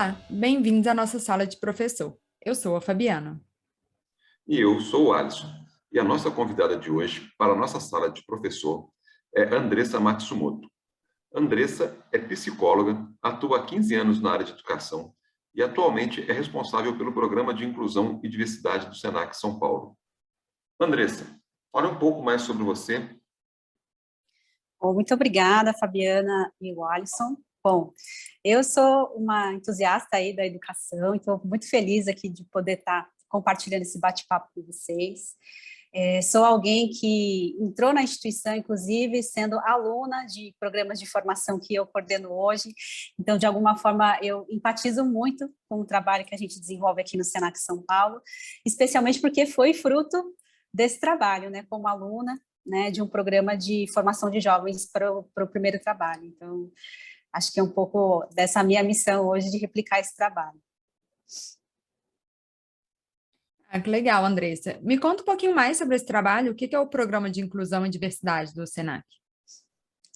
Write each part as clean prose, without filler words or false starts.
Olá, bem-vindos à nossa sala de professor. Eu sou a Fabiana. E eu sou o Alisson. E a nossa convidada de hoje para a nossa sala de professor é Andressa Matsumoto. Andressa é psicóloga, atua há 15 anos na área de educação e atualmente é responsável pelo Programa de Inclusão e Diversidade do Senac São Paulo. Andressa, fale um pouco mais sobre você. Bom, muito obrigada, Fabiana e o Alisson. Bom, eu sou uma entusiasta aí da educação, então muito feliz aqui de poder estar compartilhando esse bate-papo com vocês. Sou alguém que entrou na instituição, inclusive, sendo aluna de programas de formação que eu coordeno hoje, então, de alguma forma, eu empatizo muito com o trabalho que a gente desenvolve aqui no Senac São Paulo, especialmente porque foi fruto desse trabalho, né, como aluna, né, de um programa de formação de jovens para o primeiro trabalho. Então, acho que é um pouco dessa minha missão hoje de replicar esse trabalho. Que legal, Andressa. Me conta um pouquinho mais sobre esse trabalho. O que é o Programa de Inclusão e Diversidade do Senac?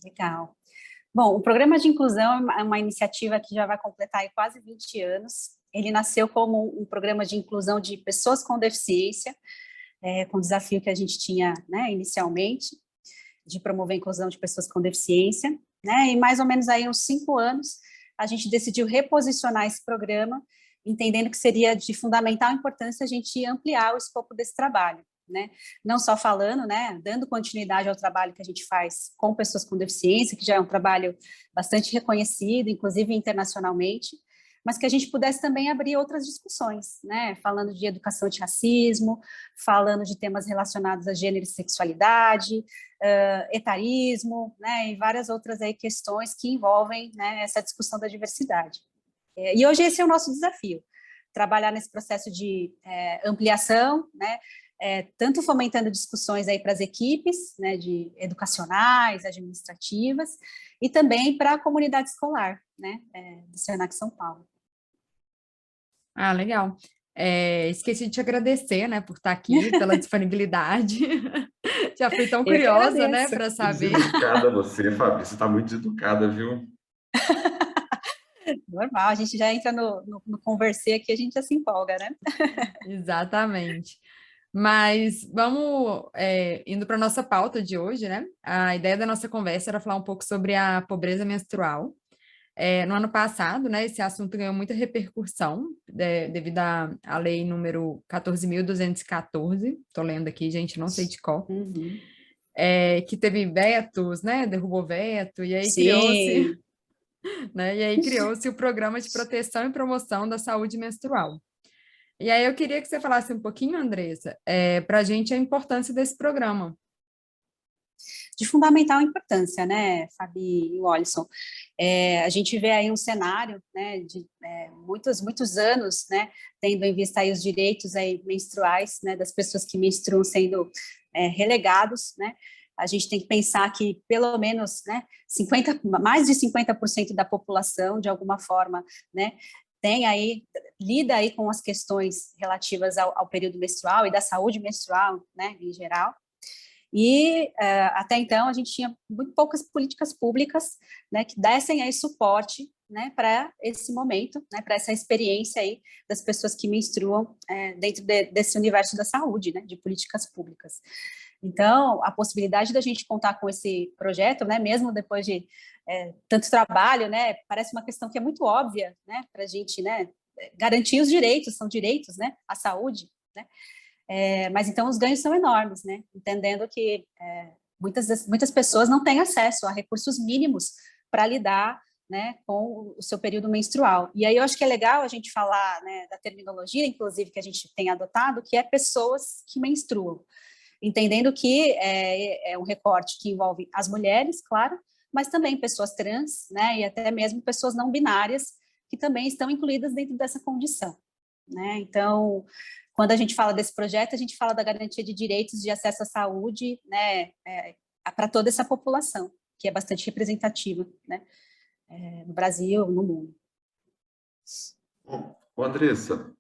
Legal. Bom, o Programa de Inclusão é uma iniciativa que já vai completar aí quase 20 anos. Ele nasceu como um programa de inclusão de pessoas com deficiência, com o desafio que a gente tinha, né, inicialmente, de promover a inclusão de pessoas com deficiência, né, e mais ou menos aí uns 5 anos, a gente decidiu reposicionar esse programa, entendendo que seria de fundamental importância a gente ampliar o escopo desse trabalho, né, não só falando, né, dando continuidade ao trabalho que a gente faz com pessoas com deficiência, que já é um trabalho bastante reconhecido, inclusive internacionalmente, mas que a gente pudesse também abrir outras discussões, né, falando de educação antirracismo, falando de temas relacionados a gênero e sexualidade, etarismo, né, e várias outras aí questões que envolvem, né, essa discussão da diversidade. E hoje esse é o nosso desafio, trabalhar nesse processo de ampliação, né, tanto fomentando discussões aí para as equipes, né, de educacionais, administrativas, e também para a comunidade escolar, né, do Senac São Paulo. Ah, legal. Esqueci de te agradecer, né, por estar aqui, pela disponibilidade. Já fui tão Eu que curiosa, né, agradeço. para saber. Deseducada você, Fabi. Você está muito deseducada, viu? Normal, a gente já entra no conversê aqui, a gente já se empolga, né? Exatamente. Mas vamos indo para a nossa pauta de hoje, né? A ideia da nossa conversa era falar um pouco sobre a pobreza menstrual. No ano passado, né, esse assunto ganhou muita repercussão devido à lei número 14.214, estou lendo aqui, gente, não sei de qual, Uhum. Que teve vetos, né, derrubou veto, e aí criou-se, Sim. né, e aí criou-se o Programa de Proteção e Promoção da Saúde Menstrual. E aí eu queria que você falasse um pouquinho, Andressa, para a gente a importância desse programa. De fundamental importância, né, Fabi e Wallison? A gente vê aí um cenário, né, de muitos anos, né, tendo em vista aí os direitos aí menstruais, né, das pessoas que menstruam sendo relegados, né. A gente tem que pensar que pelo menos, né, mais de 50% da população, de alguma forma, né, lida aí com as questões relativas ao período menstrual e da saúde menstrual, né, em geral. E até então a gente tinha muito poucas políticas públicas, né, que dessem aí suporte, né, para esse momento, né, para essa experiência aí das pessoas que menstruam dentro desse universo da saúde, né, de políticas públicas. Então, a possibilidade da gente contar com esse projeto, né, mesmo depois de tanto trabalho, né, parece uma questão que é muito óbvia, né, para a gente, né, garantir os direitos, são direitos, né, à saúde, né. Mas então os ganhos são enormes, né? Entendendo que muitas pessoas não têm acesso a recursos mínimos para lidar, né, com o seu período menstrual. E aí eu acho que é legal a gente falar, né, da terminologia, inclusive, que a gente tem adotado, que é pessoas que menstruam, entendendo que é um recorte que envolve as mulheres, claro, mas também pessoas trans, né, e até mesmo pessoas não binárias, que também estão incluídas dentro dessa condição, né? Então, quando a gente fala desse projeto, a gente fala da garantia de direitos de acesso à saúde, né, para toda essa população, que é bastante representativa, né, no Brasil, no mundo. Bom, Andressa,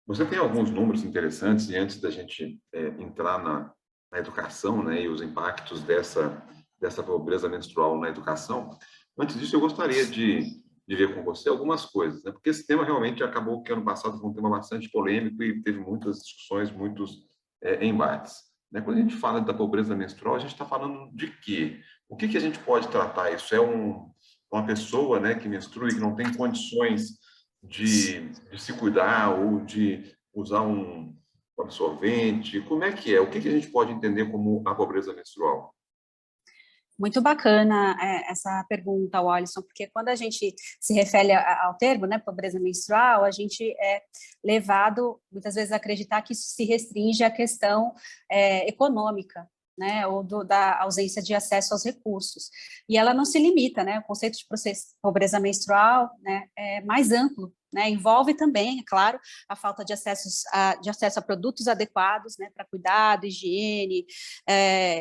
você tem alguns números interessantes, e antes da gente entrar na educação, né, e os impactos dessa pobreza menstrual na educação, antes disso eu gostaria de de ver com você algumas coisas, né? Porque esse tema realmente acabou que ano passado foi um tema bastante polêmico e teve muitas discussões, muitos embates. Né? Quando a gente fala da pobreza menstrual, a gente está falando de quê? O que a gente pode tratar? Isso é uma pessoa, né, que menstrua e que não tem condições de se cuidar ou de usar um absorvente? Como é que é? O que a gente pode entender como a pobreza menstrual? Muito bacana essa pergunta, Wallison, porque quando a gente se refere ao termo, né, pobreza menstrual, a gente é levado, muitas vezes, a acreditar que isso se restringe à questão econômica, né, ou da ausência de acesso aos recursos. E ela não se limita, né, o conceito de pobreza menstrual, né, é mais amplo, né, envolve também, é claro, a falta de acesso a produtos adequados, né, para cuidado, higiene,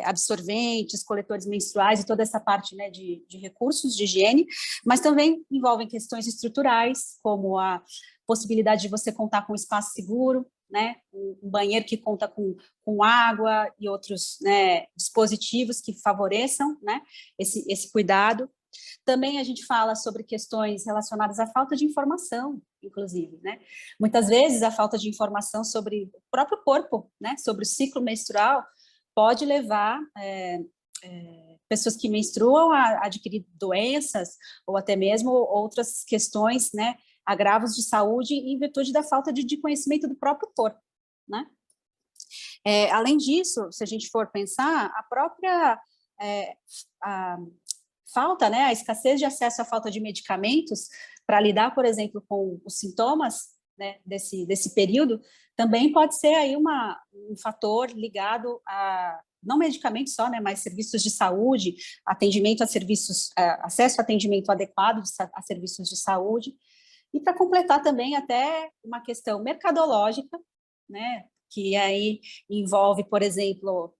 absorventes, coletores menstruais e toda essa parte, né, de recursos de higiene, mas também envolvem questões estruturais, como a possibilidade de você contar com um espaço seguro, né, um banheiro que conta com água e outros, né, dispositivos que favoreçam, né, esse cuidado. Também a gente fala sobre questões relacionadas à falta de informação, inclusive, né? Muitas vezes a falta de informação sobre o próprio corpo, né, sobre o ciclo menstrual, pode levar pessoas que menstruam a adquirir doenças ou até mesmo outras questões, né, agravos de saúde em virtude da falta de conhecimento do próprio corpo, né? Além disso, se a gente for pensar, a própria a falta, né, a escassez de acesso à falta de medicamentos para lidar, por exemplo, com os sintomas, né, desse período, também pode ser aí um fator ligado a não medicamentos só, né, mas serviços de saúde, atendimento a serviços, acesso a atendimento adequado a serviços de saúde, e para completar também até uma questão mercadológica, né, que aí envolve, por exemplo,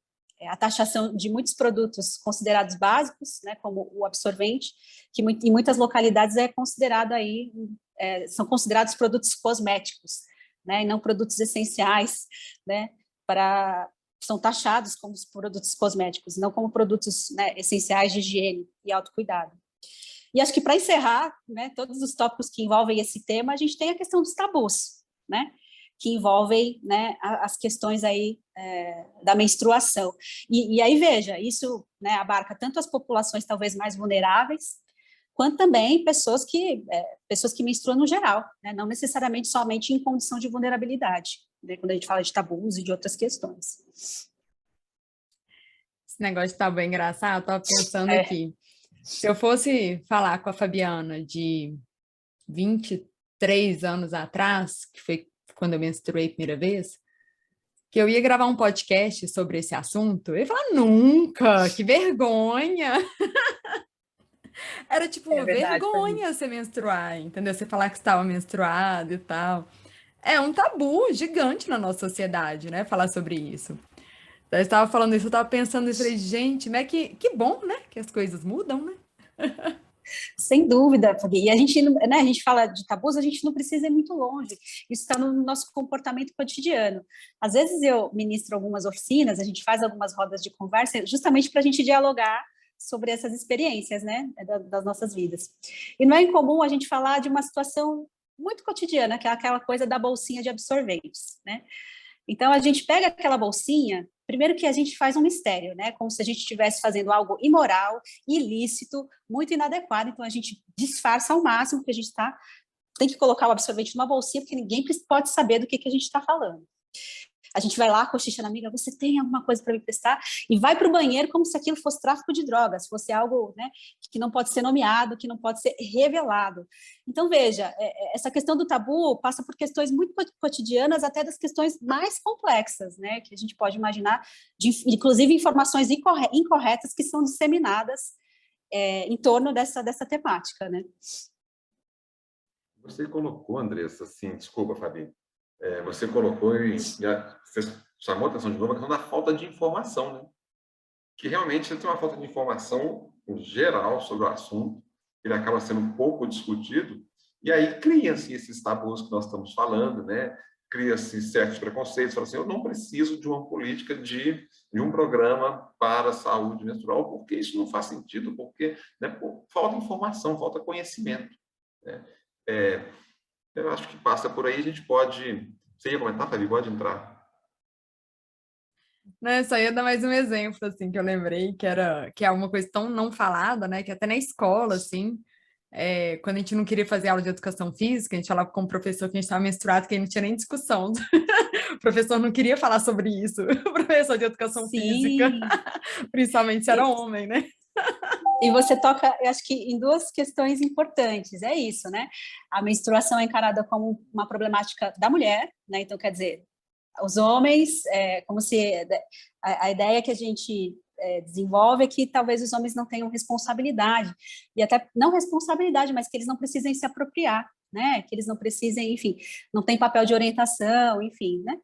a taxação de muitos produtos considerados básicos, né, como o absorvente, que em muitas localidades é considerado aí, são considerados produtos cosméticos, né, e não produtos essenciais, né, são taxados como produtos cosméticos, não como produtos, né, essenciais de higiene e autocuidado. E acho que para encerrar, né, todos os tópicos que envolvem esse tema, a gente tem a questão dos tabus, né, que envolvem, né, as questões aí da menstruação. E aí, veja, isso, né, abarca tanto as populações talvez mais vulneráveis, quanto também pessoas que menstruam no geral, né, não necessariamente somente em condição de vulnerabilidade, né, quando a gente fala de tabus e de outras questões. Esse negócio está bem engraçado, eu estava pensando aqui. Se eu fosse falar com a Fabiana de 23 anos atrás, que foi quando eu menstruei a primeira vez, que eu ia gravar um podcast sobre esse assunto, eu ia falar, nunca, que vergonha! Era tipo uma vergonha você menstruar, entendeu? Você falar que estava menstruado e tal. É um tabu gigante na nossa sociedade, né? Falar sobre isso. Eu estava falando isso, eu estava pensando isso, falei, gente, mas que bom, né? Que as coisas mudam, né? Sem dúvida, Fabi. E a gente, né, a gente fala de tabus, a gente não precisa ir muito longe. Isso está no nosso comportamento cotidiano. Às vezes eu ministro algumas oficinas, a gente faz algumas rodas de conversa, justamente para a gente dialogar sobre essas experiências, né, das nossas vidas. E não é incomum a gente falar de uma situação muito cotidiana, que é aquela coisa da bolsinha de absorventes, né? Então, a gente pega aquela bolsinha, primeiro que a gente faz um mistério, né? Como se a gente estivesse fazendo algo imoral, ilícito, muito inadequado. Então, a gente disfarça ao máximo que a gente tem que colocar o absorvente numa bolsinha, porque ninguém pode saber do que a gente está falando. A gente vai lá, cochicha na amiga, você tem alguma coisa para me prestar? E vai para o banheiro como se aquilo fosse tráfico de drogas, fosse algo, né, que não pode ser nomeado, que não pode ser revelado. Então, veja, essa questão do tabu passa por questões muito cotidianas, até das questões mais complexas, né, que a gente pode imaginar, inclusive informações incorretas que são disseminadas em torno dessa temática, né? Você colocou, Andressa, assim, desculpa, Fabi, você colocou você chamou a atenção de novo a questão da falta de informação, né? Que realmente tem uma falta de informação em geral sobre o assunto, ele acaba sendo um pouco discutido, e aí cria-se esses tabus que nós estamos falando, né? Cria-se certos preconceitos, fala assim, eu não preciso de uma política de um programa para a saúde menstrual, porque isso não faz sentido, porque, né, falta informação, falta conhecimento. né? Eu acho que passa por aí, a gente pode... Você ia comentar, Fabi? Pode entrar. Né, só ia dar mais um exemplo, assim, que eu lembrei, que é uma coisa tão não falada, né, que até na escola, assim, quando a gente não queria fazer aula de educação física, a gente falava com o professor que a gente estava menstruado, que aí não tinha nem discussão. O professor não queria falar sobre isso, o professor de educação física, Sim, principalmente se era homem, né? e você toca, eu acho que em duas questões importantes, é isso, né? A menstruação é encarada como uma problemática da mulher, né? Então, quer dizer, os homens, como se a ideia que a gente desenvolve é que talvez os homens não tenham responsabilidade, e até não responsabilidade, mas que eles não precisem se apropriar, né? Que eles não precisem, enfim, não tem papel de orientação, enfim, né?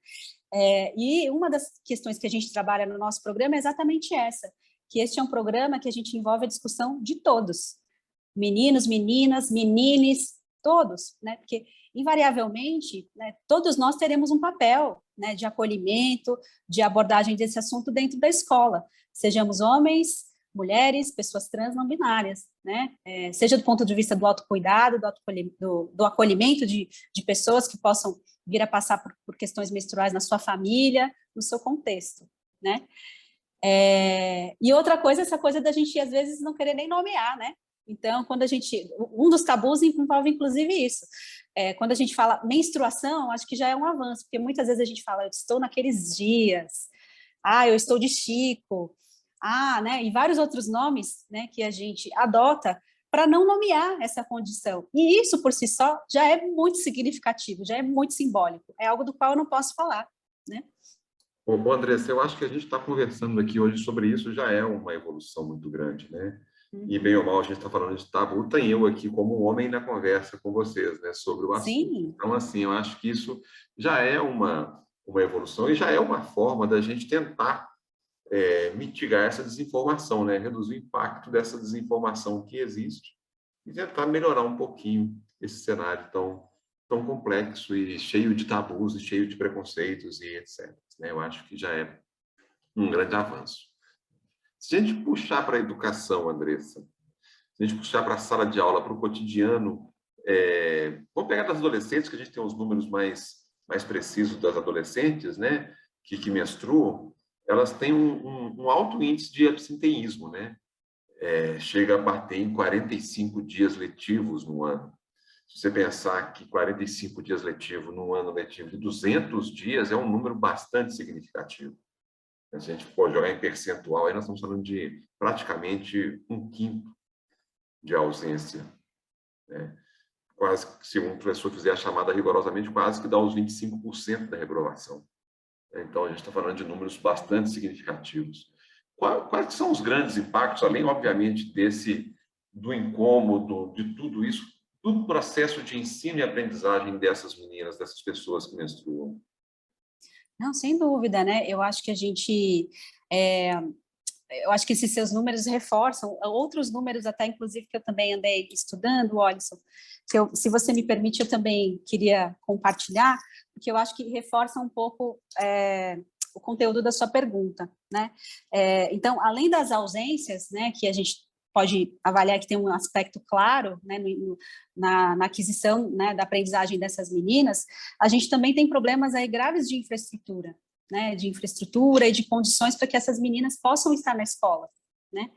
E uma das questões que a gente trabalha no nosso programa é exatamente essa, que este é um programa que a gente envolve a discussão de todos, meninos, meninas, menines, todos, né? Porque, invariavelmente, né, todos nós teremos um papel, né, de acolhimento, de abordagem desse assunto dentro da escola, sejamos homens, mulheres, pessoas trans não binárias, né? Seja do ponto de vista do autocuidado, do acolhimento de pessoas que possam vir a passar por questões menstruais na sua família, no seu contexto, né? E outra coisa, essa coisa da gente, às vezes, não querer nem nomear, né? Então, quando a gente... Um dos tabus envolve, inclusive, isso. Quando a gente fala menstruação, acho que já é um avanço, porque muitas vezes a gente fala, eu estou naqueles dias, eu estou de Chico, né? E vários outros nomes, né, que a gente adota para não nomear essa condição. E isso, por si só, já é muito significativo, já é muito simbólico. É algo do qual eu não posso falar, né? Bom, Andressa, eu acho que a gente está conversando aqui hoje sobre isso, já é uma evolução muito grande, né? E bem ou mal, a gente está falando de tabu, tem eu aqui como um homem na conversa com vocês, né, sobre o assunto. Sim. Então, assim, eu acho que isso já é uma evolução e já é uma forma da gente tentar mitigar essa desinformação, né? Reduzir o impacto dessa desinformação que existe e tentar melhorar um pouquinho esse cenário tão complexo e cheio de tabus e cheio de preconceitos e etc, né? Eu acho que já é um grande avanço. Se a gente puxar para a educação, Andressa, se a gente puxar para a sala de aula, para o cotidiano, vamos pegar das adolescentes, que a gente tem os números mais precisos das adolescentes, né, que menstruam, elas têm um alto índice de absenteísmo, né? Chega a bater em 45 dias letivos no ano. Se você pensar que 45 dias letivos num ano letivo de 200 dias é um número bastante significativo. Se a gente for jogar em percentual, aí nós estamos falando de praticamente 1/5 de ausência, né? Quase, se um professor fizer a chamada rigorosamente, quase que dá os 25% da reprovação. Então, a gente está falando de números bastante significativos. Quais são os grandes impactos, além, obviamente, do incômodo, de tudo isso, do processo de ensino e aprendizagem dessas meninas, dessas pessoas que menstruam? Não, sem dúvida, né? Eu acho que eu acho que esses seus números reforçam outros números, até inclusive que eu também andei estudando, Alisson, se você me permite, eu também queria compartilhar, porque eu acho que reforça um pouco o conteúdo da sua pergunta, né? Então, além das ausências, né, que a gente pode avaliar que tem um aspecto claro, né, na aquisição, né, da aprendizagem dessas meninas, a gente também tem problemas aí graves de infraestrutura, né, de infraestrutura e de condições para que essas meninas possam estar na escola, né?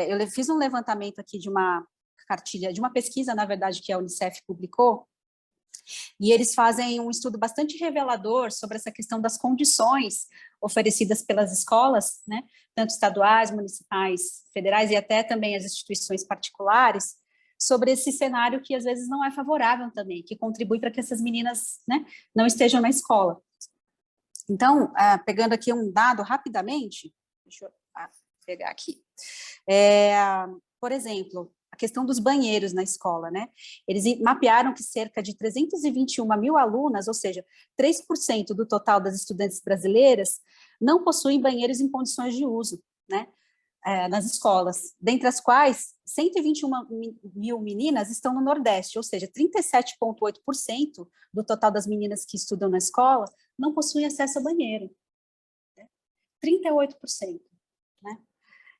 Eu fiz um levantamento aqui de uma cartilha, de uma pesquisa, na verdade, que a Unicef publicou, e eles fazem um estudo bastante revelador sobre essa questão das condições oferecidas pelas escolas, né, tanto estaduais, municipais, federais e até também as instituições particulares, sobre esse cenário que às vezes não é favorável também, que contribui para que essas meninas, né, não estejam na escola. Então, pegando aqui um dado rapidamente, deixa eu pegar aqui. Por exemplo, a questão dos banheiros na escola, né? Eles mapearam que cerca de 321 mil alunas, ou seja, 3% do total das estudantes brasileiras, não possuem banheiros em condições de uso, né? Nas escolas, dentre as quais 121 mil meninas estão no Nordeste, ou seja, 37,8% do total das meninas que estudam na escola não possuem acesso a banheiro. 38%. Né?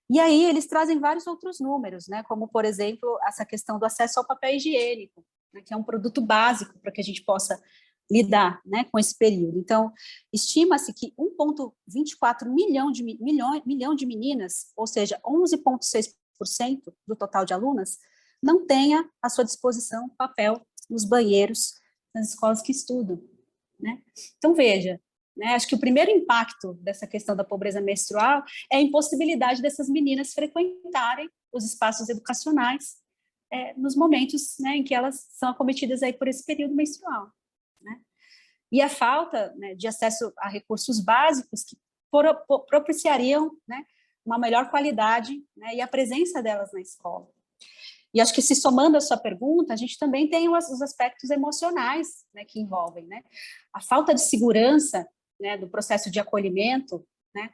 E aí eles trazem vários outros números, né, como, por exemplo, essa questão do acesso ao papel higiênico, né, que é um produto básico para que a gente possa lidar, né, com esse período. Então, estima-se que 1,24 milhão de meninas, ou seja, 11,6% do total de alunas, não tenha à sua disposição papel nos banheiros nas escolas que estudam, né? Então, veja, né, acho que o primeiro impacto dessa questão da pobreza menstrual é a impossibilidade dessas meninas frequentarem os espaços educacionais nos momentos, né, em que elas são acometidas aí por esse período menstrual, né? E a falta, né, de acesso a recursos básicos que propiciariam, né, uma melhor qualidade, né, e a presença delas na escola. E acho que, se somando a sua pergunta, a gente também tem os aspectos emocionais, né, que envolvem, né? A falta de segurança, né, do processo de acolhimento, né,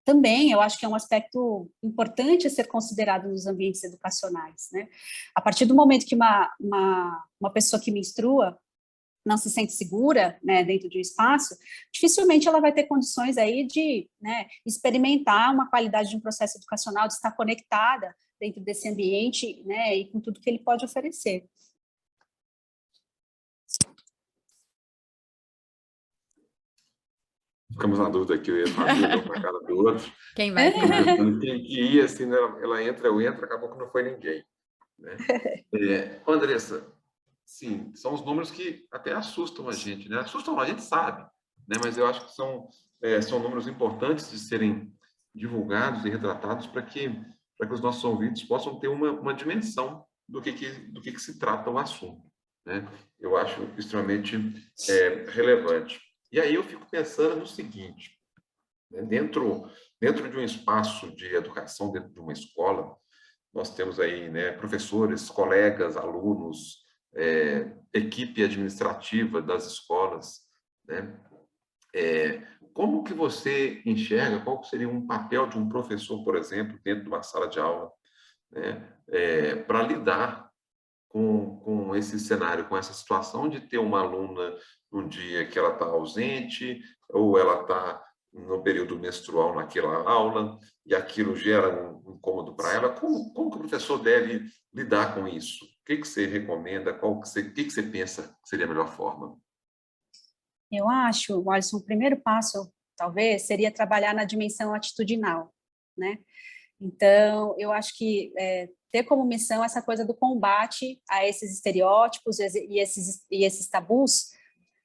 também eu acho que é um aspecto importante a ser considerado nos ambientes educacionais, né? A partir do momento que uma pessoa que menstrua não se sente segura, né, dentro de um espaço, dificilmente ela vai ter condições aí de, né, experimentar uma qualidade de um processo educacional, de estar conectada dentro desse ambiente, né, e com tudo que ele pode oferecer. Ficamos na dúvida aqui, eu ia fazer, olhou para a cara do outro. Quem vai? Quem que ia, assim, né? Ela entra, eu entro, acabou que não foi ninguém, né? Andressa, sim, são os números que até assustam a gente, né? Assustam, a gente sabe, né? Mas eu acho que são números importantes de serem divulgados e retratados para que os nossos ouvintes possam ter uma dimensão do que se trata o assunto, né? Eu acho extremamente relevante. E aí eu fico pensando no seguinte, né? Dentro de um espaço de educação, dentro de uma escola, nós temos aí, né, professores, colegas, alunos, equipe administrativa das escolas, né? Como que você enxerga, qual seria um papel de um professor, por exemplo, dentro de uma sala de aula, né, para lidar com esse cenário, com essa situação de ter uma aluna num dia que ela está ausente ou ela está no período menstrual naquela aula e aquilo gera um incômodo para ela? Como que o professor deve lidar com isso? O que você recomenda? O que você pensa que seria a melhor forma? Eu acho, Alisson, o primeiro passo, talvez, seria trabalhar na dimensão atitudinal, né? Então, eu acho que ter como missão essa coisa do combate a esses estereótipos e esses tabus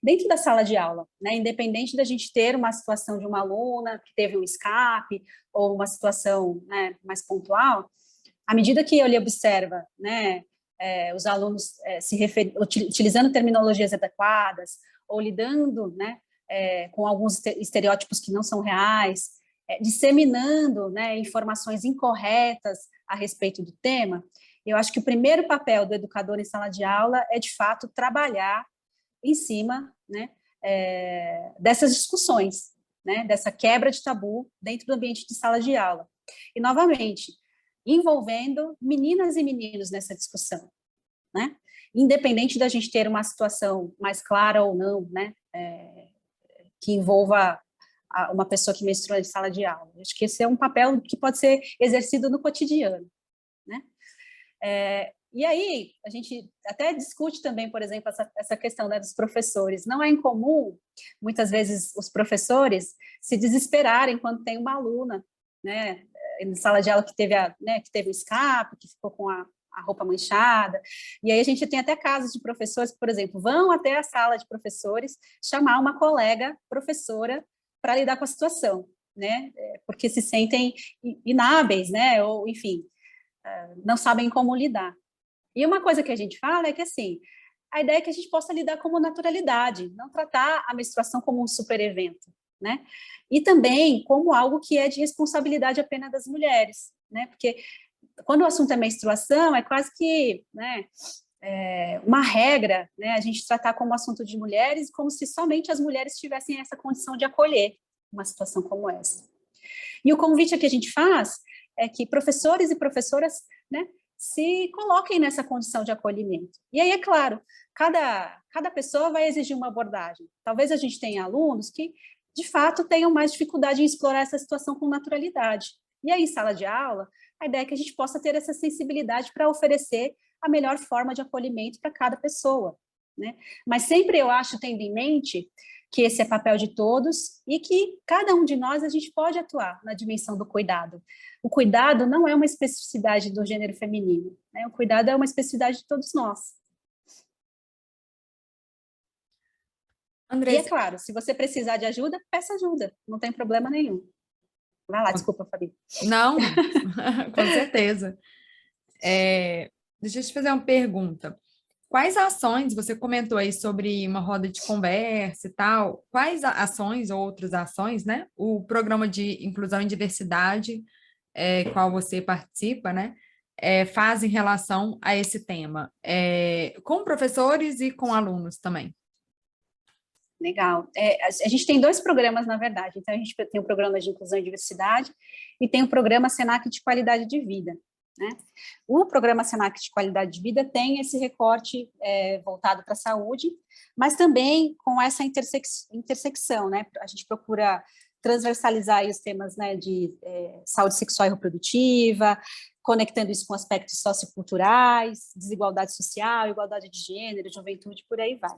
dentro da sala de aula, né? Independente da gente ter uma situação de uma aluna que teve um escape ou uma situação, né, mais pontual, à medida que ele observa, né, os alunos utilizando terminologias adequadas ou lidando, né, com alguns estereótipos que não são reais, disseminando, né, informações incorretas a respeito do tema, eu acho que o primeiro papel do educador em sala de aula é, de fato, trabalhar em cima, né, dessas discussões, né, dessa quebra de tabu dentro do ambiente de sala de aula. E, novamente, envolvendo meninas e meninos nessa discussão, né? Independente da gente ter uma situação mais clara ou não, né, que envolva uma pessoa que menstrua em sala de aula. Acho que esse é um papel que pode ser exercido no cotidiano, né? E aí, a gente até discute também, por exemplo, essa questão, né, dos professores. Não é incomum, muitas vezes, os professores se desesperarem quando tem uma aluna, né, em sala de aula que teve o escape, que ficou com a roupa manchada. E aí a gente tem até casos de professores que, por exemplo, vão até a sala de professores chamar uma colega professora para lidar com a situação, né, porque se sentem inábeis, né, ou, enfim, não sabem como lidar. E uma coisa que a gente fala é que, assim, a ideia é que a gente possa lidar como naturalidade, não tratar a menstruação como um super evento, né? E também como algo que é de responsabilidade apenas das mulheres, né? Porque quando o assunto é menstruação, é quase que, né, uma regra, né, a gente tratar como assunto de mulheres, como se somente as mulheres tivessem essa condição de acolher uma situação como essa. E o convite que a gente faz é que professores e professoras, né, se coloquem nessa condição de acolhimento. E aí, é claro, cada pessoa vai exigir uma abordagem. Talvez a gente tenha alunos que, de fato, tenham mais dificuldade em explorar essa situação com naturalidade. E aí, em sala de aula, a ideia é que a gente possa ter essa sensibilidade para oferecer a melhor forma de acolhimento para cada pessoa, né? Mas sempre eu acho, tendo em mente que esse é papel de todos e que cada um de nós a gente pode atuar na dimensão do cuidado. O cuidado não é uma especificidade do gênero feminino, né? O cuidado é uma especificidade de todos nós. E é claro, se você precisar de ajuda, peça ajuda, não tem problema nenhum. Vai lá, desculpa, Fabi. Não, com certeza. Deixa eu te fazer uma pergunta. Quais ações, você comentou aí sobre uma roda de conversa e tal, quais ações ou outras ações, né? O programa de inclusão e diversidade, qual você participa, né? Faz em relação a esse tema, com professores e com alunos também. Legal. A gente tem 2 programas, na verdade. Então, a gente tem o programa de inclusão e diversidade e tem o programa Senac de qualidade de vida, né? O programa Senac de qualidade de vida tem esse recorte voltado para a saúde, mas também com essa intersecção, né? A gente procura transversalizar aí os temas, né, de saúde sexual e reprodutiva, conectando isso com aspectos socioculturais, desigualdade social, igualdade de gênero, juventude, por aí vai.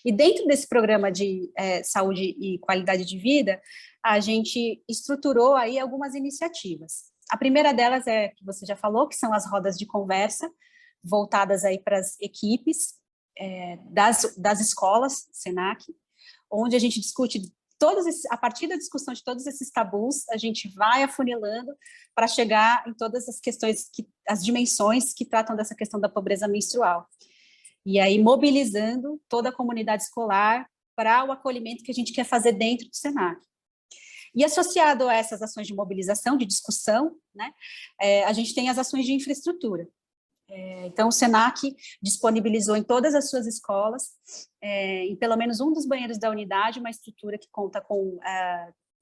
E dentro desse programa de saúde e qualidade de vida, a gente estruturou aí algumas iniciativas. A primeira delas é, que você já falou, que são as rodas de conversa, voltadas aí para as equipes das escolas, Senac, onde a gente discute a partir da discussão de todos esses tabus, a gente vai afunilando para chegar em todas as questões, as dimensões que tratam dessa questão da pobreza menstrual. E aí mobilizando toda a comunidade escolar para o acolhimento que a gente quer fazer dentro do Senac. E associado a essas ações de mobilização, de discussão, né, a gente tem as ações de infraestrutura. Então, o Senac disponibilizou em todas as suas escolas, em pelo menos um dos banheiros da unidade, uma estrutura que conta com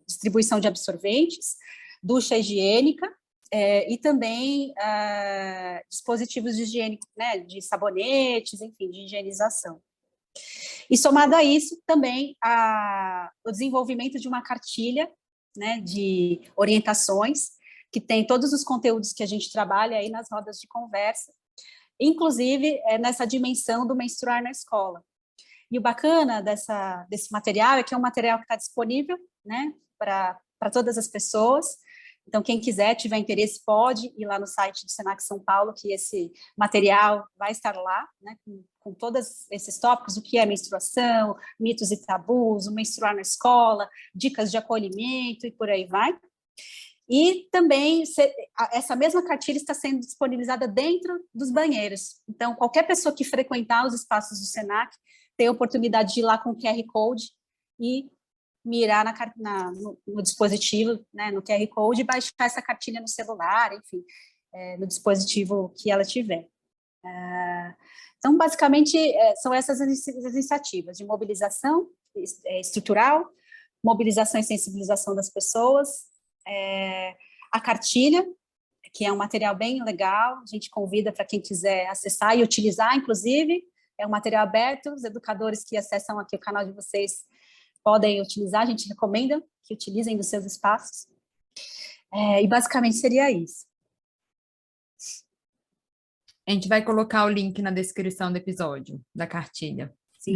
distribuição de absorventes, ducha higiênica, e também dispositivos de higiene, né, de sabonetes, enfim, de higienização. E somado a isso, também o desenvolvimento de uma cartilha, né, de orientações, que tem todos os conteúdos que a gente trabalha aí nas rodas de conversa, inclusive nessa dimensão do menstruar na escola. E o bacana desse material é que é um material que está disponível, né, para todas as pessoas. Então, quem quiser, tiver interesse, pode ir lá no site do Senac São Paulo, que esse material vai estar lá, né, com todos esses tópicos, o que é menstruação, mitos e tabus, o menstruar na escola, dicas de acolhimento e por aí vai. E também, essa mesma cartilha está sendo disponibilizada dentro dos banheiros. Então, qualquer pessoa que frequentar os espaços do Senac tem a oportunidade de ir lá com o QR Code e mirar no dispositivo, né, no QR Code, e baixar essa cartilha no celular, enfim, no dispositivo que ela tiver. Então, basicamente, são essas as iniciativas de mobilização estrutural, mobilização e sensibilização das pessoas, a cartilha, que é um material bem legal, a gente convida para quem quiser acessar e utilizar, inclusive, é um material aberto, os educadores que acessam aqui o canal de vocês podem utilizar, a gente recomenda que utilizem dos seus espaços, e basicamente seria isso. A gente vai colocar o link na descrição do episódio, da cartilha. Sim.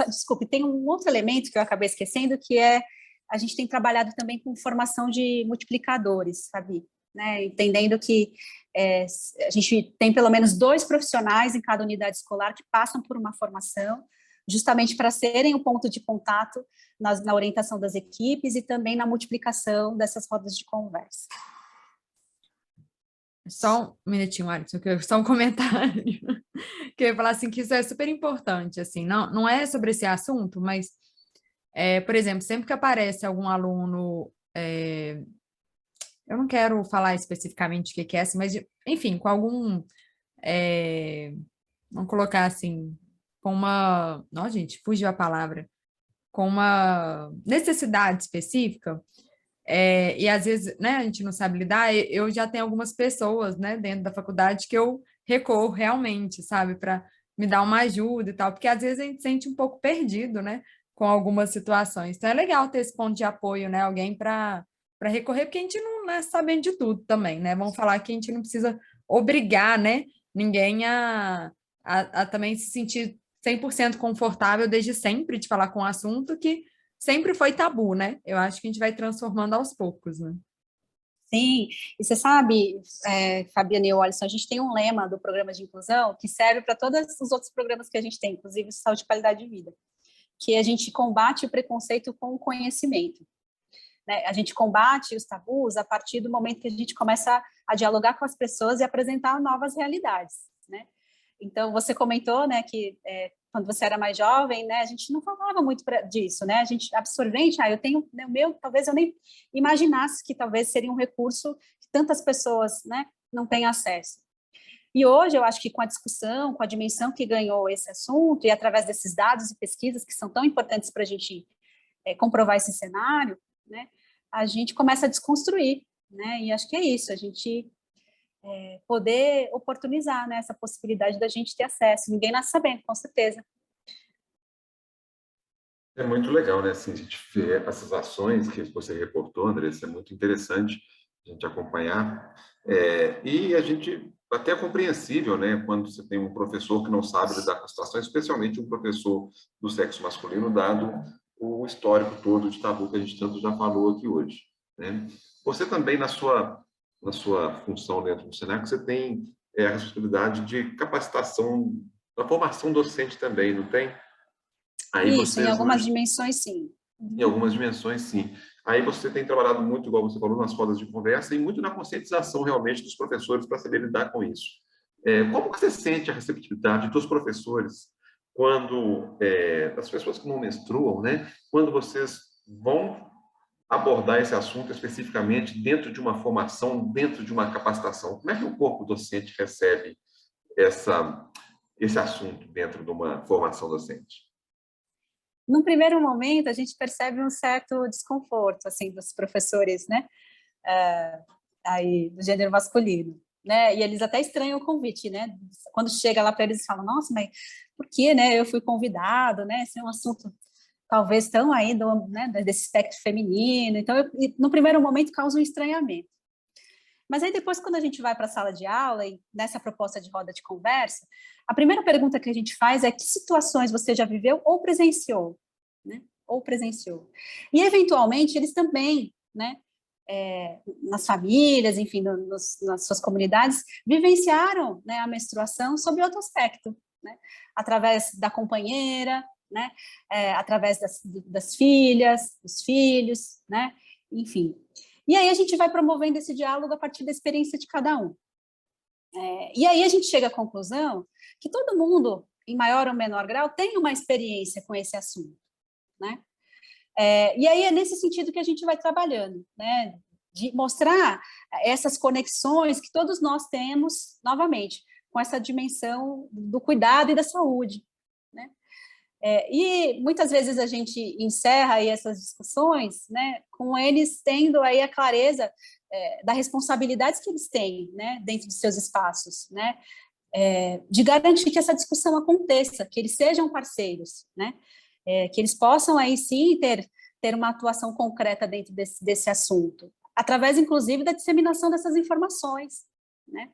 Desculpe, tem um outro elemento que eu acabei esquecendo, que a gente tem trabalhado também com formação de multiplicadores, sabe? Né? Entendendo que a gente tem pelo menos 2 profissionais em cada unidade escolar que passam por uma formação, justamente para serem o ponto de contato na orientação das equipes e também na multiplicação dessas rodas de conversa. Só um minutinho, Alisson, só um comentário. Que eu ia falar assim, que isso é super importante, assim, não é sobre esse assunto, mas, por exemplo, sempre que aparece algum aluno, eu não quero falar especificamente o que é, assim, mas, enfim, com algum, vamos colocar assim, com uma, não, gente, fugiu a palavra, com uma necessidade específica, e às vezes, né, a gente não sabe lidar, eu já tenho algumas pessoas, né, dentro da faculdade que eu recorro realmente, sabe, para me dar uma ajuda e tal, porque às vezes a gente se sente um pouco perdido, né, com algumas situações. Então é legal ter esse ponto de apoio, né, alguém para para recorrer, porque a gente não é sabendo de tudo também, né? Vamos falar que a gente não precisa obrigar, né, ninguém a também se sentir 100% confortável desde sempre de falar com um assunto que sempre foi tabu, né? Eu acho que a gente vai transformando aos poucos, né? Sim, e você sabe, Fabiana e Alisson, a gente tem um lema do programa de inclusão que serve para todos os outros programas que a gente tem, inclusive saúde e qualidade de vida, que a gente combate o preconceito com o conhecimento, né? A gente combate os tabus a partir do momento que a gente começa a dialogar com as pessoas e apresentar novas realidades, né? Então, você comentou, né, que quando você era mais jovem, né, a gente não falava muito disso, né? A gente, absorvente, eu tenho, né, o meu, talvez eu nem imaginasse que talvez seria um recurso que tantas pessoas, né, não têm acesso. E hoje, eu acho que com a discussão, com a dimensão que ganhou esse assunto, e através desses dados e pesquisas que são tão importantes para a gente comprovar esse cenário, né, a gente começa a desconstruir, né? E acho que é isso, a gente poder oportunizar, né, essa possibilidade da gente ter acesso. Ninguém nasce sabendo, com certeza. É muito legal, né? Assim, a gente ver essas ações que você reportou, Andressa, é muito interessante a gente acompanhar. E a gente, até é compreensível, né? Quando você tem um professor que não sabe lidar com a situação, especialmente um professor do sexo masculino, dado o histórico todo de tabu que a gente tanto já falou aqui hoje, né? Você também, na sua função dentro do Senac, você tem a responsabilidade de capacitação, da formação docente também, não tem? Aí Isso, em vocês algumas hoje, dimensões, sim. em algumas dimensões, sim. Aí você tem trabalhado muito, igual você falou, nas rodas de conversa e muito na conscientização realmente dos professores para saber lidar com isso. Como que você sente a receptividade dos professores quando, das pessoas que não menstruam, né? Quando vocês vão abordar esse assunto especificamente dentro de uma formação, dentro de uma capacitação? Como é que o corpo docente recebe esse assunto dentro de uma formação docente? Num primeiro momento, a gente percebe um certo desconforto, assim, dos professores, né, aí, do gênero masculino, né, e eles até estranham o convite, né, quando chega lá para eles, falam, nossa, mas por que, né, eu fui convidado, né, esse é um assunto talvez tão aí, né, desse espectro feminino, então, no primeiro momento, causa um estranhamento. Mas aí depois, quando a gente vai para a sala de aula e nessa proposta de roda de conversa, a primeira pergunta que a gente faz é que situações você já viveu ou presenciou, né? Ou presenciou. E, eventualmente, eles também, né, nas famílias, enfim, nas suas comunidades, vivenciaram, né, a menstruação sob outro aspecto, né? Através da companheira, né? Através das filhas, dos filhos, né? Enfim. E aí a gente vai promovendo esse diálogo a partir da experiência de cada um. E aí a gente chega à conclusão que todo mundo, em maior ou menor grau, tem uma experiência com esse assunto, né? E aí é nesse sentido que a gente vai trabalhando, né? De mostrar essas conexões que todos nós temos, novamente, com essa dimensão do cuidado e da saúde, né? E muitas vezes a gente encerra aí essas discussões, né, com eles tendo aí a clareza das responsabilidades que eles têm, né, dentro dos seus espaços, né, de garantir que essa discussão aconteça, que eles sejam parceiros, né, que eles possam aí sim ter uma atuação concreta dentro desse assunto, através inclusive da disseminação dessas informações, né.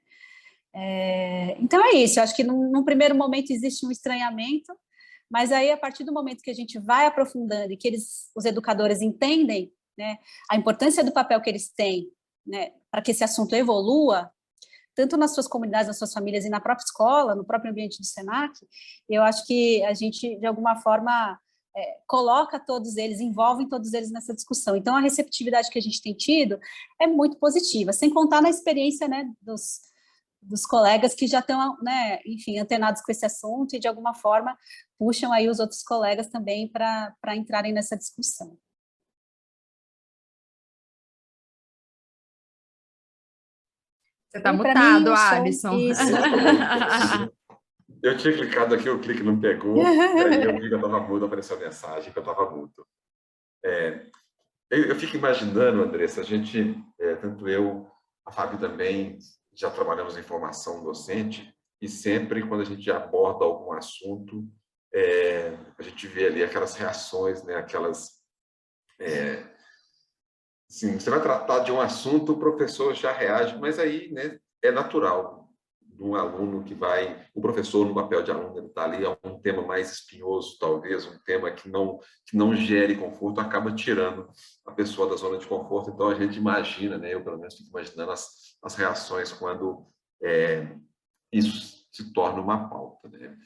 Então é isso, eu acho que num primeiro momento existe um estranhamento, mas aí, a partir do momento que a gente vai aprofundando e que os educadores entendem, né, a importância do papel que eles têm, né, para que esse assunto evolua, tanto nas suas comunidades, nas suas famílias e na própria escola, no próprio ambiente do Senac, eu acho que a gente, de alguma forma, coloca todos eles, envolve todos eles nessa discussão. Então, a receptividade que a gente tem tido é muito positiva, sem contar na experiência, né, dos colegas que já estão, né, enfim, antenados com esse assunto e, de alguma forma, puxam aí os outros colegas também para entrarem nessa discussão. Você está Para mim, mutado, eu sou Alisson. isso. Eu tinha clicado aqui, o clique não pegou, e aí eu vi que eu estava mudo, apareceu a mensagem que eu estava mudo. Eu fico imaginando, Andressa, a gente, tanto eu, a Fabi também, já trabalhamos em formação docente, e sempre quando a gente aborda algum assunto, a gente vê ali aquelas reações, né, aquelas sim, você vai tratar de um assunto, o professor já reage, mas aí, né, é natural de um aluno o professor no papel de aluno, ele está ali, é um tema mais espinhoso, talvez, um tema que não gere conforto, acaba tirando a pessoa da zona de conforto. Então, a gente imagina, né, eu pelo menos fico imaginando as reações quando isso se torna uma pauta, né?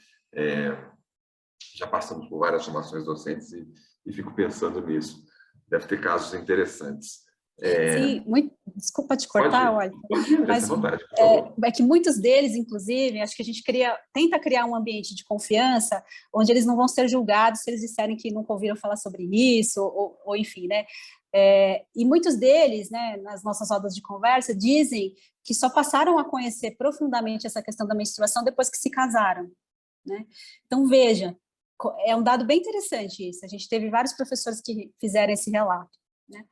Já passamos por várias formações docentes e fico pensando nisso. Deve ter casos interessantes. Sim, desculpa te Pode cortar, olha, ir, fica à mas vontade, por favor. é que muitos deles, inclusive, acho que a gente tenta criar um ambiente de confiança onde eles não vão ser julgados se eles disserem que nunca ouviram falar sobre isso, ou enfim, né? E muitos deles, né, nas nossas rodas de conversa, dizem que só passaram a conhecer profundamente essa questão da menstruação depois que se casaram, né? Então, veja, é um dado bem interessante isso. A gente teve vários professores que fizeram esse relato, né?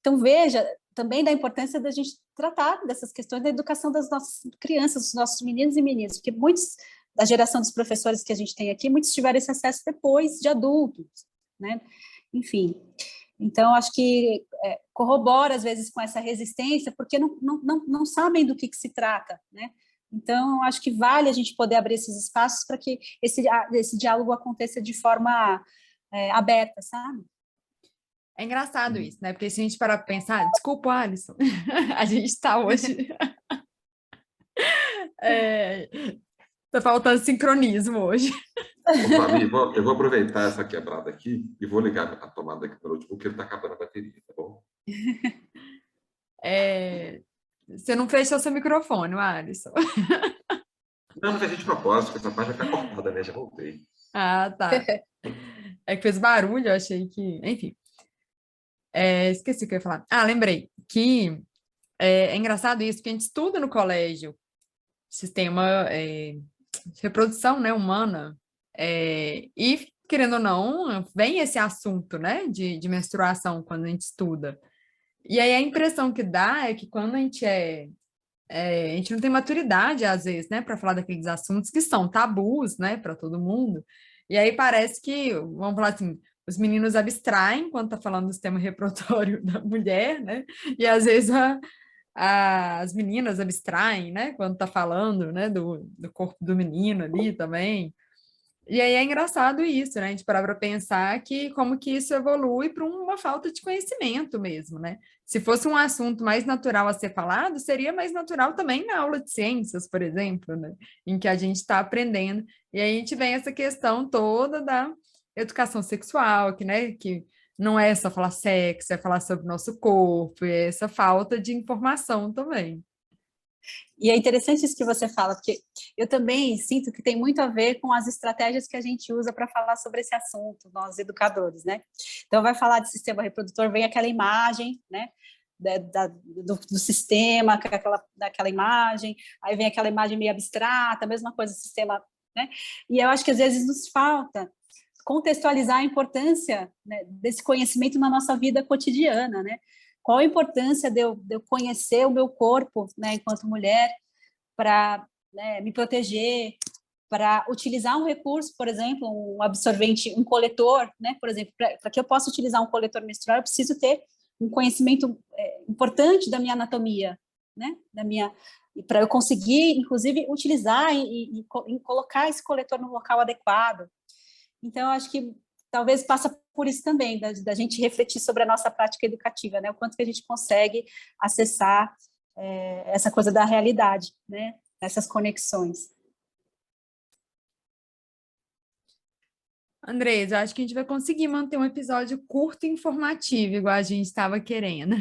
Então, veja também da importância da gente tratar dessas questões da educação das nossas crianças, dos nossos meninos e meninas, porque muitos da geração dos professores que a gente tem aqui, muitos tiveram esse acesso depois de adultos, né? Enfim, então, acho que corrobora, às vezes, com essa resistência, porque não sabem do que se trata, né? Então, acho que vale a gente poder abrir esses espaços para que esse diálogo aconteça de forma aberta, sabe? É engraçado isso, né? Porque se a gente parar para pensar, desculpa, Alisson, a gente está hoje. Tá faltando sincronismo hoje. Ô, Fabi, eu vou aproveitar essa quebrada aqui e vou ligar a tomada aqui do notebook, porque ele está acabando a bateria, tá bom? Você não fechou seu microfone, Alisson. Não fez de propósito, porque essa parte vai ficar cortada, né? Já voltei. Ah, tá. É que fez barulho, eu achei que... Enfim. Esqueci o que eu ia falar. Ah, lembrei. Que é engraçado isso, porque a gente estuda no colégio sistema de reprodução, né, humana. E, querendo ou não, vem esse assunto, né, de menstruação quando a gente estuda. E aí a impressão que dá é que quando a gente a gente não tem maturidade, às vezes, né, para falar daqueles assuntos que são tabus, né, para todo mundo. E aí parece que, vamos falar assim, os meninos abstraem quando tá falando do sistema reprodutório da mulher, né, e às vezes as meninas abstraem, né, quando tá falando, né, do corpo do menino ali também. E aí é engraçado isso, né? A gente parar para pensar que como que isso evolui para uma falta de conhecimento mesmo, né? Se fosse um assunto mais natural a ser falado, seria mais natural também na aula de ciências, por exemplo, né? Em que a gente está aprendendo. E aí a gente vem essa questão toda da educação sexual, que, né, que não é só falar sexo, é falar sobre o nosso corpo, é essa falta de informação também. E é interessante isso que você fala, porque eu também sinto que tem muito a ver com as estratégias que a gente usa para falar sobre esse assunto, nós educadores, né? Então, vai falar de sistema reprodutor, vem aquela imagem, né? Do sistema, daquela imagem, aí vem aquela imagem meio abstrata, a mesma coisa, sistema, né? E eu acho que às vezes nos falta contextualizar a importância, né, desse conhecimento na nossa vida cotidiana, né? Qual a importância de eu conhecer o meu corpo, né, enquanto mulher, para, né, me proteger, para utilizar um recurso, por exemplo, um absorvente, um coletor, né, por exemplo, para que eu possa utilizar um coletor menstrual, eu preciso ter um conhecimento importante da minha anatomia, né, para eu conseguir, inclusive, utilizar e colocar esse coletor no local adequado. Então, eu acho que talvez passa por isso também, da gente refletir sobre a nossa prática educativa, né? O quanto que a gente consegue acessar essa coisa da realidade, né? Essas conexões. Andrés, eu acho que a gente vai conseguir manter um episódio curto e informativo, igual a gente estava querendo.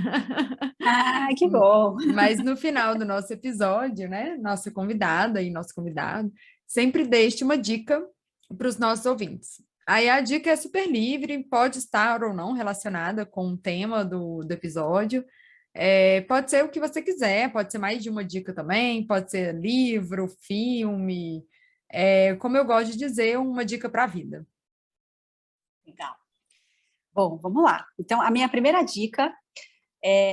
Ah, que bom! Mas no final do nosso episódio, né, nossa convidada e nosso convidado sempre deixe uma dica para os nossos ouvintes. Aí a dica é super livre, pode estar ou não relacionada com o tema do episódio. Pode ser o que você quiser, pode ser mais de uma dica também, pode ser livro, filme, como eu gosto de dizer, uma dica para a vida. Legal. Bom, vamos lá. Então, a minha primeira dica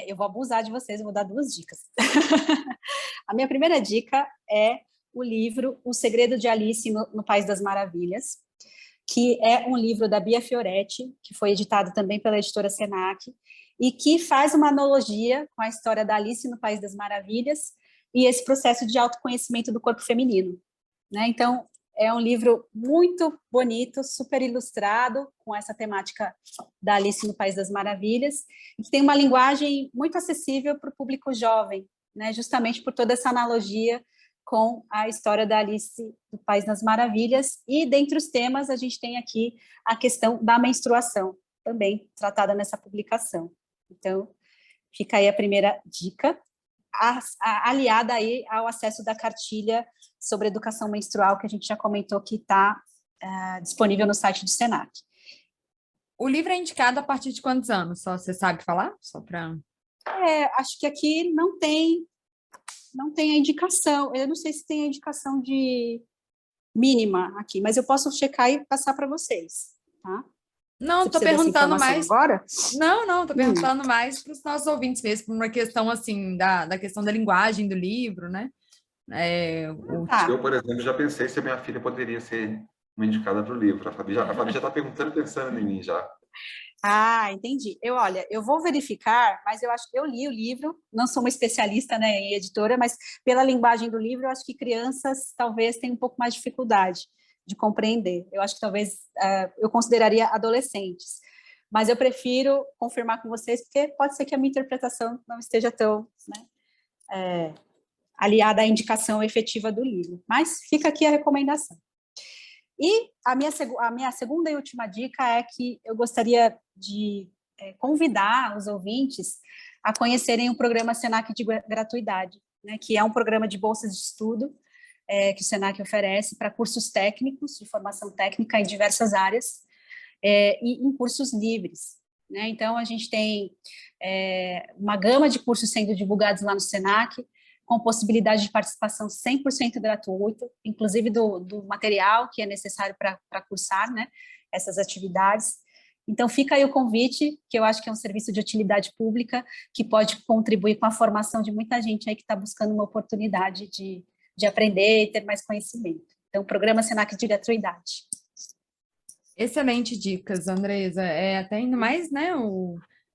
eu vou abusar de vocês, eu vou dar 2 dicas. A minha primeira dica é o livro O Segredo de Alice no País das Maravilhas, que é um livro da Bia Fioretti, que foi editado também pela editora Senac, e que faz uma analogia com a história da Alice no País das Maravilhas e esse processo de autoconhecimento do corpo feminino, né? Então, é um livro muito bonito, super ilustrado, com essa temática da Alice no País das Maravilhas, e que tem uma linguagem muito acessível para o público jovem, né? Justamente por toda essa analogia com a história da Alice no País das Maravilhas. E, dentre os temas, a gente tem aqui a questão da menstruação, também tratada nessa publicação. Então, fica aí a primeira dica, aliada aí ao acesso da cartilha sobre educação menstrual, que a gente já comentou que está disponível no site do Senac. O livro é indicado a partir de quantos anos? Só você sabe falar? Só para... acho que aqui não tem a indicação. Eu não sei se tem a indicação de mínima aqui, mas eu posso checar e passar para vocês, tá? Não, estou perguntando mais agora? Não, estou perguntando mais para os nossos ouvintes mesmo, por uma questão assim da questão da linguagem do livro, né? Eu, por exemplo, já pensei se a minha filha poderia ser uma indicada para o livro. A Fabi já está pensando em mim já. Ah, entendi. Eu vou verificar, mas eu li o livro, não sou uma especialista, né, em editora, mas pela linguagem do livro, eu acho que crianças talvez tenham um pouco mais de dificuldade de compreender. Eu acho que talvez eu consideraria adolescentes, mas eu prefiro confirmar com vocês, porque pode ser que a minha interpretação não esteja tão, né, aliada à indicação efetiva do livro. Mas fica aqui a recomendação. E a minha segunda e última dica é que eu gostaria de convidar os ouvintes a conhecerem o programa Senac de gratuidade, né, que é um programa de bolsas de estudo que o Senac oferece para cursos técnicos, de formação técnica em diversas áreas, e em cursos livres, né? Então, a gente tem uma gama de cursos sendo divulgados lá no Senac, com possibilidade de participação 100% gratuita, inclusive do material que é necessário para cursar, né, essas atividades. Então, fica aí o convite, que eu acho que é um serviço de utilidade pública, que pode contribuir com a formação de muita gente aí que está buscando uma oportunidade de aprender e ter mais conhecimento. Então, o programa Senac de gratuidade. Excelente dicas, Andresa. Até ainda mais, né,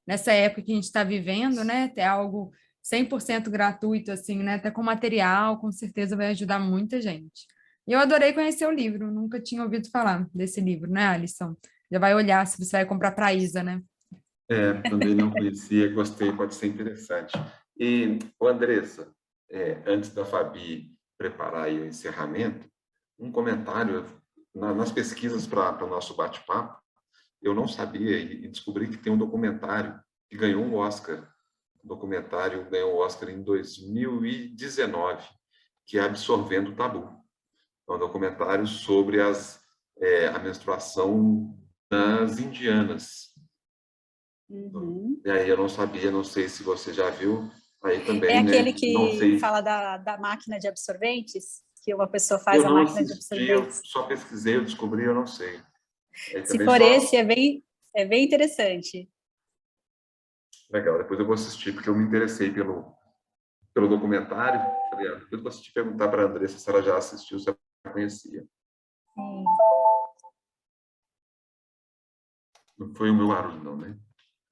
nessa época que a gente está vivendo, né, ter algo 100% gratuito, assim, né, até com material, com certeza vai ajudar muita gente. E eu adorei conhecer o livro, nunca tinha ouvido falar desse livro, né, Alisson? Já vai olhar se você vai comprar para a Isa, né? Também não conhecia, gostei, pode ser interessante. E, Andressa, antes da Fabi preparar aí o encerramento, um comentário, nas pesquisas para o nosso bate-papo, eu não sabia e descobri que tem um documentário que ganhou um Oscar. O documentário ganhou o Oscar em 2019, que é Absorvendo o Tabu. É um documentário sobre a menstruação das indianas. Uhum. E aí eu não sabia, não sei se você já viu. Aí também, é aquele né, que fala da máquina de absorventes? Que uma pessoa faz eu a não máquina de assisti, eu absorventes? só pesquisei, eu descobri, eu não sei. Se for esse, é bem interessante. Legal, depois eu vou assistir, porque eu me interessei pelo documentário. Falei, depois eu vou assistir, perguntar para a Andressa se ela já assistiu, se ela conhecia. Sim. Não foi o meu barulho, não, né?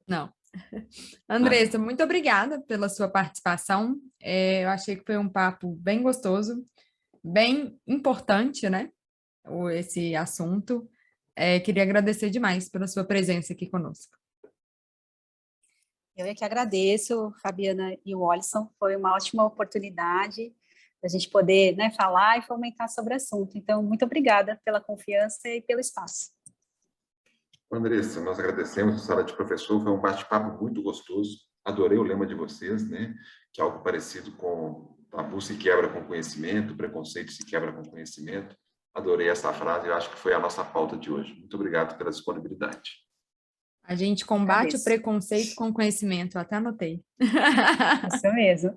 Não. Andressa, muito obrigada pela sua participação. Eu achei que foi um papo bem gostoso, bem importante, né? Esse assunto. Queria agradecer demais pela sua presença aqui conosco. Eu é que agradeço, Fabiana e o Olisson. Foi uma ótima oportunidade da gente poder, né, falar e fomentar sobre o assunto. Então, muito obrigada pela confiança e pelo espaço. Andressa, nós agradecemos a sala de professor, foi um bate-papo muito gostoso. Adorei o lema de vocês, né? Que é algo parecido com tabu se quebra com conhecimento, preconceito se quebra com conhecimento. Adorei essa frase, eu acho que foi a nossa pauta de hoje. Muito obrigado pela disponibilidade. A gente combate o preconceito com conhecimento, eu até anotei. Isso mesmo.